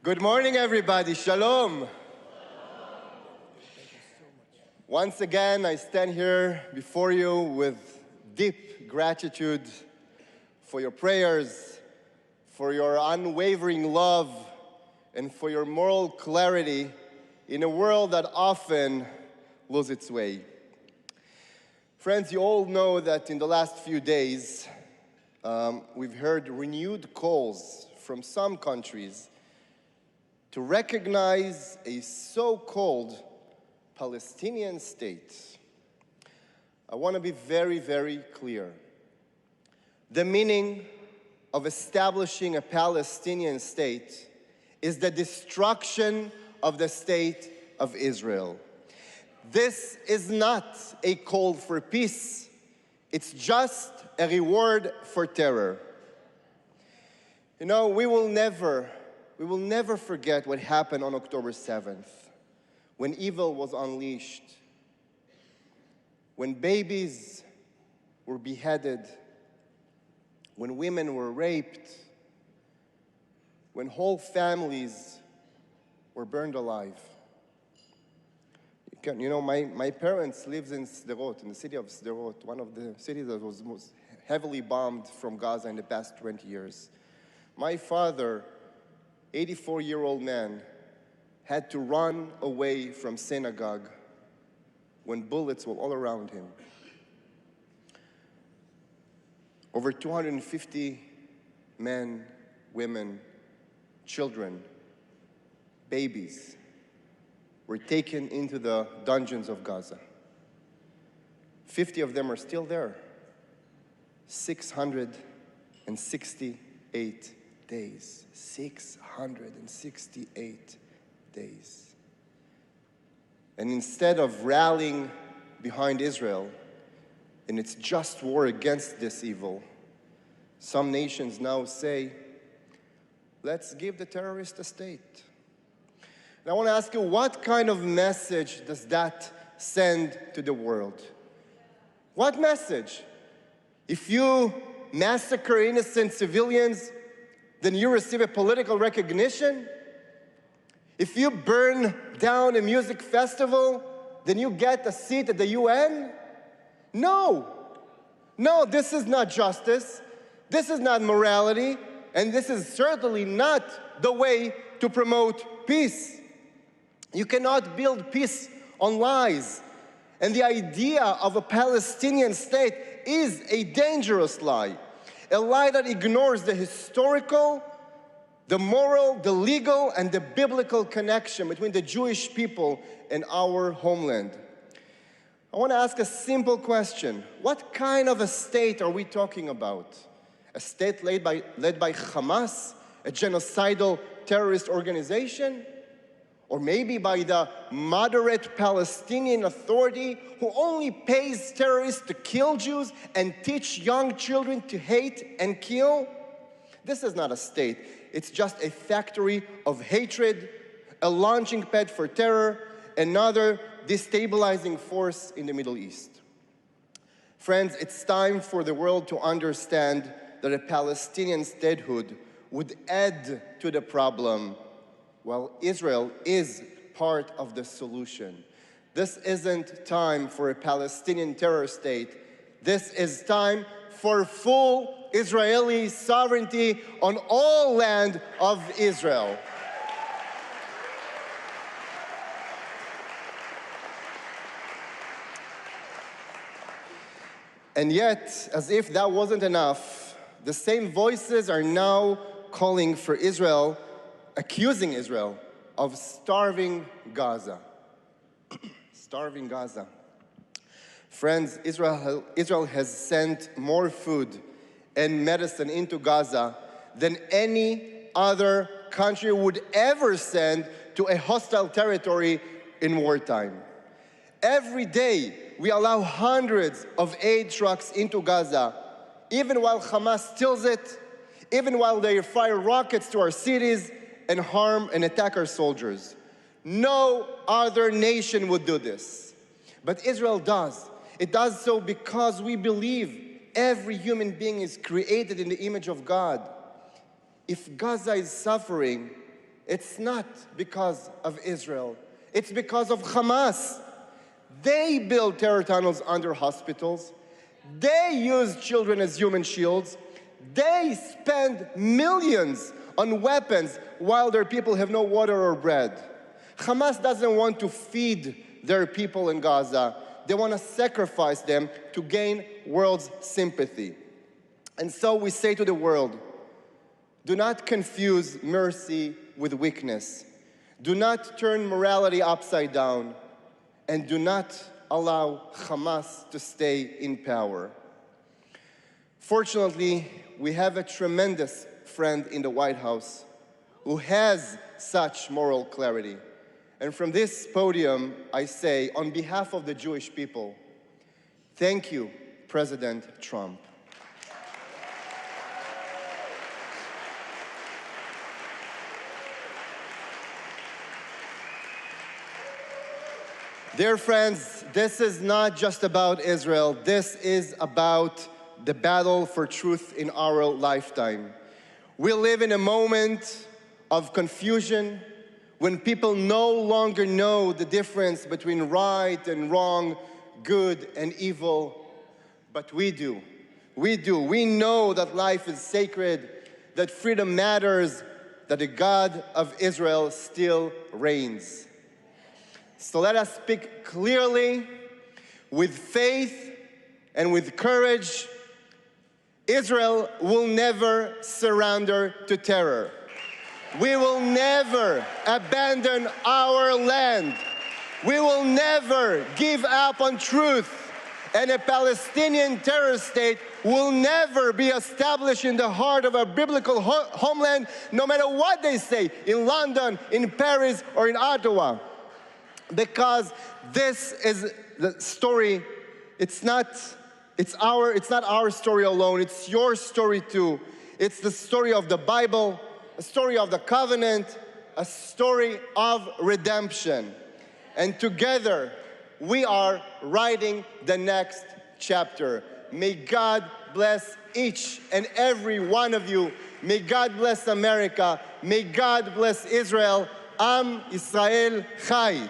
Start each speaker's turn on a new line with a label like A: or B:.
A: Good morning, everybody. Shalom. Once again, I stand here before you with deep gratitude for your prayers, for your unwavering love, and for your moral clarity in a world that often loses its way. Friends, you all know that in the last few days, we've heard renewed calls from some countries to recognize a so-called Palestinian state. I want to be very, very clear. The meaning of establishing a Palestinian state is the destruction of the state of Israel. This is not a call for peace. It's just a reward for terror. You know, we will never forget what happened on October 7th, when evil was unleashed, when babies were beheaded, when women were raped, when whole families were burned alive. You know, my parents lived in Sderot, in the city of Sderot, one of the cities that was most heavily bombed from Gaza in the past 20 years. My father, 84-year-old man, had to run away from synagogue when bullets were all around him. Over 250 men, women, children, babies were taken into the dungeons of Gaza. 50 of them are still there. 668 days. 668 days. And instead of rallying behind Israel in its just war against this evil, some nations now say, let's give the terrorist a state. And I want to ask you, what kind of message does that send to the world? What message? If you massacre innocent civilians, then you receive a political recognition? If you burn down a music festival, then you get a seat at the UN? No. No, this is not justice. This is not morality. And this is certainly not the way to promote peace. You cannot build peace on lies. And the idea of a Palestinian state is a dangerous lie. A lie that ignores the historical, the moral, the legal, and the biblical connection between the Jewish people and our homeland. I want to ask a simple question. What kind of a state are we talking about? A state led by Hamas, a genocidal terrorist organization? Or maybe by the moderate Palestinian Authority who only pays terrorists to kill Jews and teach young children to hate and kill? This is not a state. It's just a factory of hatred, a launching pad for terror, another destabilizing force in the Middle East. Friends, it's time for the world to understand that a Palestinian statehood would add to the problem, while Israel is part of the solution. This isn't time for a Palestinian terror state. This is time for full Israeli sovereignty on all land of Israel. And yet, as if that wasn't enough, the same voices are now calling for Israel, accusing Israel of starving Gaza. Starving Gaza. Friends, Israel has sent more food and medicine into Gaza than any other country would ever send to a hostile territory in wartime. Every day, we allow hundreds of aid trucks into Gaza, even while Hamas steals it, even while they fire rockets to our cities and harm and attack our soldiers. No other nation would do this. But Israel does. It does so because we believe every human being is created in the image of God. If Gaza is suffering, It's not because of Israel. It's because of Hamas. They build terror tunnels under hospitals. They use children as human shields. They spend millions on weapons while their people have no water or bread. Hamas doesn't want to feed their people in Gaza. They want to sacrifice them to gain world's sympathy. And so we say to the world, do not confuse mercy with weakness. Do not turn morality upside down. And do not allow Hamas to stay in power. Fortunately, we have a tremendous friend in the White House who has such moral clarity. And from this podium, I say, on behalf of the Jewish people, thank you, President Trump. Dear friends, this is not just about Israel. This is about the battle for truth in our lifetime. We live in a moment of confusion when people no longer know the difference between right and wrong, good and evil. But we do. We do. We know that life is sacred, that freedom matters, that the God of Israel still reigns. So let us speak clearly, with faith and with courage. Israel will never surrender to terror. We will never abandon our land. We will never give up on truth. And a Palestinian terrorist state will never be established in the heart of a biblical homeland, no matter what they say, in London, in Paris, or in Ottawa. Because this is the story, it's not our story alone, it's your story too. It's the story of the Bible, a story of the covenant, a story of redemption. And together, we are writing the next chapter. May God bless each and every one of you. May God bless America. May God bless Israel. Am Yisrael Chai.